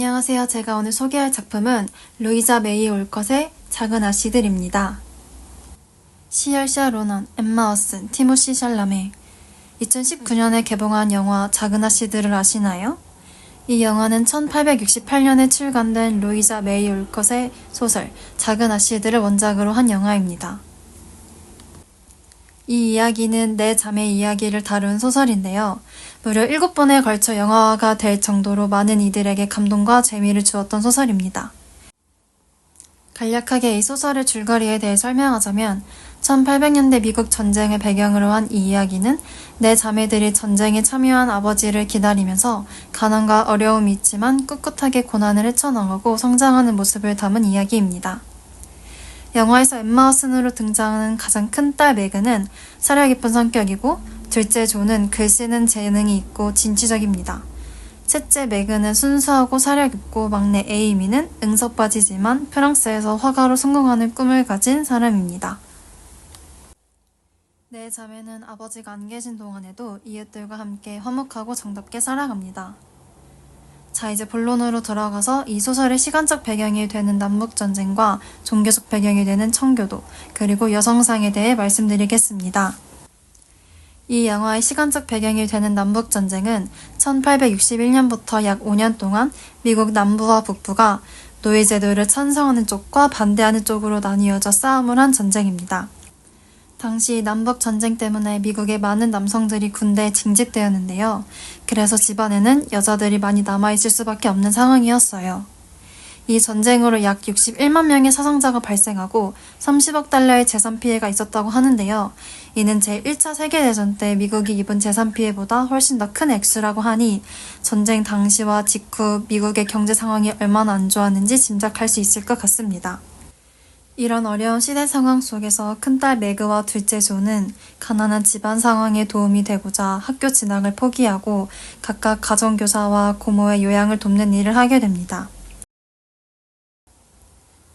안녕하세요. 제가 오늘 소개할 작품은 루이자 메이 올컷의 작은 아씨들입니다. 시열샤 로넌, 엠마 왓슨, 티모시 샬라메. 2019년에 개봉한 영화 작은 아씨들을 아시나요? 이 영화는 1868년에 출간된 루이자 메이 올컷의 소설 작은 아씨들을 원작으로 한 영화입니다. 이 이야기는 네 자매 이야기를 다룬 소설인데요. 무려 7번에 걸쳐 영화가 될 정도로 많은 이들에게 감동과 재미를 주었던 소설입니다. 간략하게 이 소설의 줄거리에 대해 설명하자면 1800년대 미국 전쟁을 배경으로 한 이 이야기는 네 자매들이 전쟁에 참여한 아버지를 기다리면서 가난과 어려움이 있지만 꿋꿋하게 고난을 헤쳐나가고 성장하는 모습을 담은 이야기입니다. 영화에서 엠마 왓슨으로 등장하는 가장 큰 딸 매그는 사려 깊은 성격이고 둘째 조는 글 쓰는 재능이 있고 진취적입니다. 셋째 매그는 순수하고 사려 깊고 막내 에이미는 응석바지지만 프랑스에서 화가로 성공하는 꿈을 가진 사람입니다. 네 자매는 아버지가 안 계신 동안에도 이웃들과 함께 화목하고 정답게 살아갑니다. 자, 이제 본론으로 들어가서 이 소설의 시간적 배경이 되는 남북전쟁과 종교적 배경이 되는 청교도, 그리고 여성상에 대해 말씀드리겠습니다. 이 영화의 시간적 배경이 되는 남북전쟁은 1861년부터 약 5년 동안 미국 남부와 북부가 노예 제도를 찬성하는 쪽과 반대하는 쪽으로 나뉘어져 싸움을 한 전쟁입니다. 당시 남북전쟁 때문에 미국의 많은 남성들이 군대에 징집되었는데요. 그래서 집안에는 여자들이 많이 남아있을 수밖에 없는 상황이었어요. 이 전쟁으로 약 61만 명의 사상자가 발생하고 30억 달러의 재산 피해가 있었다고 하는데요. 이는 제1차 세계대전 때 미국이 입은 재산 피해보다 훨씬 더 큰 액수라고 하니 전쟁 당시와 직후 미국의 경제 상황이 얼마나 안 좋았는지 짐작할 수 있을 것 같습니다. 이런 어려운 시대 상황 속에서 큰딸 매그와 둘째 조는 가난한 집안 상황에 도움이 되고자 학교 진학을 포기하고 각각 가정교사와 고모의 요양을 돕는 일을 하게 됩니다.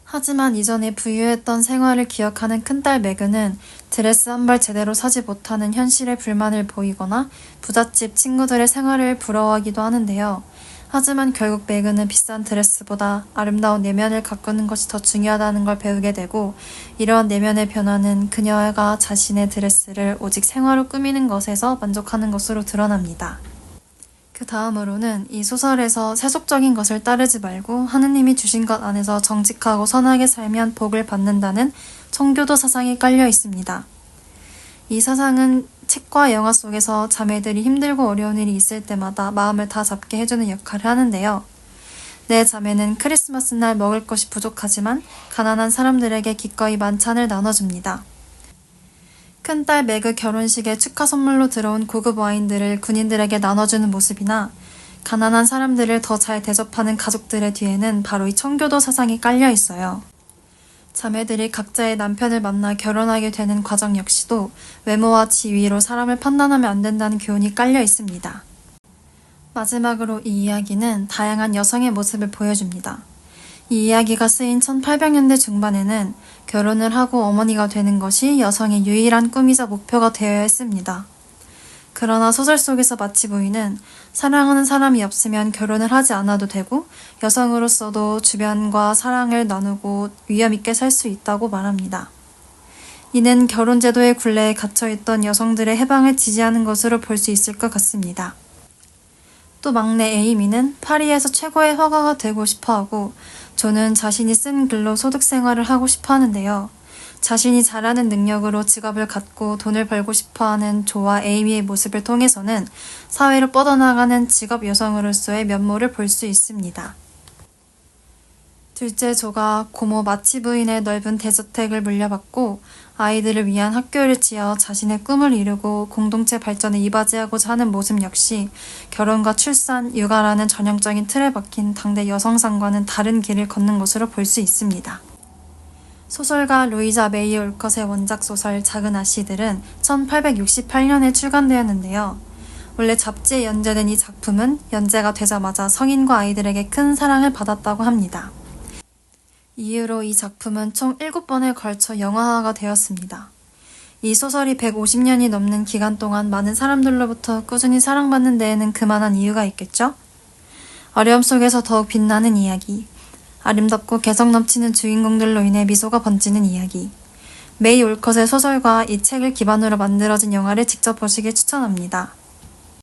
하지만 이전에 부유했던 생활을 기억하는 큰딸 매그는 드레스 한 벌 제대로 사지 못하는 현실에 불만을 보이거나 부잣집 친구들의 생활을 부러워하기도 하는데요. 하지만 결국 매그는 비싼 드레스보다 아름다운 내면을 가꾸는 것이 더 중요하다는 걸 배우게 되고 이러한 내면의 변화는 그녀가 자신의 드레스를 오직 생화로 꾸미는 것에서 만족하는 것으로 드러납니다. 그 다음으로는 이 소설에서 세속적인 것을 따르지 말고 하느님이 주신 것 안에서 정직하고 선하게 살면 복을 받는다는 청교도 사상이 깔려 있습니다. 이 사상은 책과 영화 속에서 자매들이 힘들고 어려운 일이 있을 때마다 마음을 다 잡게 해주는 역할을 하는데요. 네 자매는 크리스마스 날 먹을 것이 부족하지만 가난한 사람들에게 기꺼이 만찬을 나눠줍니다. 큰딸 매그 결혼식에 축하 선물로 들어온 고급 와인들을 군인들에게 나눠주는 모습이나 가난한 사람들을 더 잘 대접하는 가족들의 뒤에는 바로 이 청교도 사상이 깔려 있어요. 자매들이 각자의 남편을 만나 결혼하게 되는 과정 역시도 외모와 지위로 사람을 판단하면 안 된다는 교훈이 깔려 있습니다. 마지막으로 이 이야기는 다양한 여성의 모습을 보여줍니다. 이 이야기가 쓰인 1800년대 중반에는 결혼을 하고 어머니가 되는 것이 여성의 유일한 꿈이자 목표가 되어야 했습니다. 그러나 소설 속에서 마치 부인은 사랑하는 사람이 없으면 결혼을 하지 않아도 되고 여성으로서도 주변과 사랑을 나누고 위험 있게 살 수 있다고 말합니다. 이는 결혼제도의 굴레에 갇혀있던 여성들의 해방을 지지하는 것으로 볼 수 있을 것 같습니다. 또 막내 에이미는 파리에서 최고의 화가가 되고 싶어하고 조는 자신이 쓴 글로 소득 생활을 하고 싶어 하는데요. 자신이 잘하는 능력으로 직업을 갖고 돈을 벌고 싶어하는 조와 에이미의 모습을 통해서는 사회로 뻗어나가는 직업 여성으로서의 면모를 볼 수 있습니다. 둘째 조가 고모 마치 부인의 넓은 대저택을 물려받고 아이들을 위한 학교를 지어 자신의 꿈을 이루고 공동체 발전에 이바지하고자 하는 모습 역시 결혼과 출산, 육아라는 전형적인 틀에 박힌 당대 여성상과는 다른 길을 걷는 것으로 볼 수 있습니다. 소설가 루이자 메이 올컷의 원작 소설 작은 아씨들은 1868년에 출간되었는데요. 원래 잡지에 연재된 이 작품은 연재가 되자마자 성인과 아이들에게 큰 사랑을 받았다고 합니다. 이후로 이 작품은 총 7번에 걸쳐 영화화가 되었습니다. 이 소설이 150년이 넘는 기간 동안 많은 사람들로부터 꾸준히 사랑받는 데에는 그만한 이유가 있겠죠? 어려움 속에서 더욱 빛나는 이야기. 아름답고 개성 넘치는 주인공들로 인해 미소가 번지는 이야기. 메이 올컷의 소설과 이 책을 기반으로 만들어진 영화를 직접 보시길 추천합니다.